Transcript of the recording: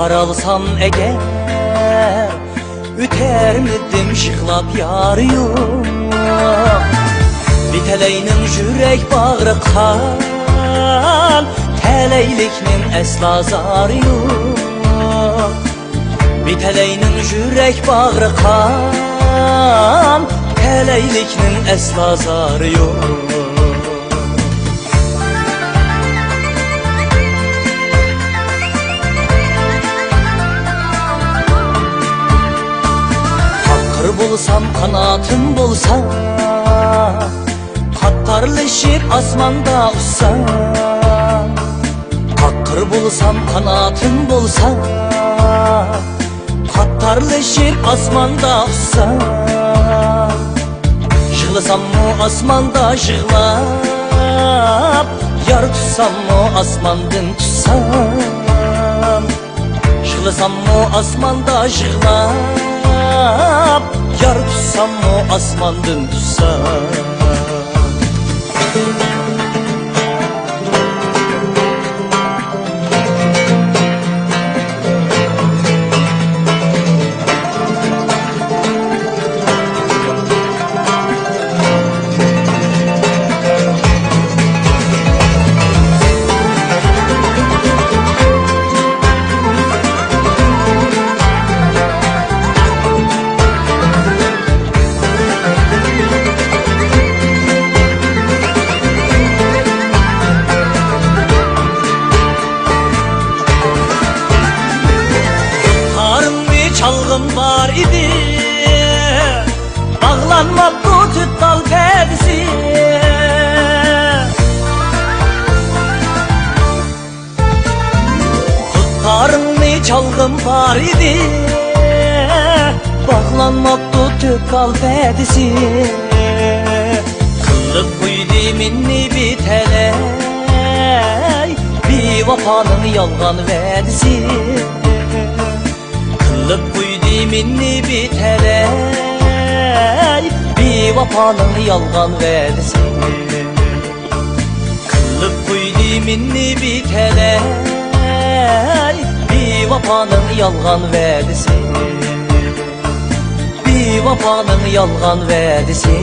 Daralsam eğer ütermidim şıklap yarı yok. Bitələyinin yürək bağrı qan, tələyliknin əsla zarı yox. Bitələyinin yürək bağrı qan, tələyliknin əsla zarı yox. Haqqır bulsam, kanatım bulsa, kattarlaşıp asmanda uçsam. Hakkır bulsam, kanatım bulsa, kattarlaşıp asmanda uçsam. Yığlasam mı asmanda yığlap, yar tutsam mı asmandan tutsam. Yığlasam mı asmanda yığlap, yar tutsam mı asmandan tutsam. Çalgım var idi, bağlanma bu tüttal perdesi. Tutarım çalgım var idi, bağlanma bu tüttal perdesi. Kılıp buydu minni biteley, bir vafanın yalgan verdisi. Kılıp buydu minni biteley, bir vafanın yalgan verdisi. Kılıp buydu minni biteley, bir vafanın yalgan verdisi. Bir vafanın yalgan verdisi.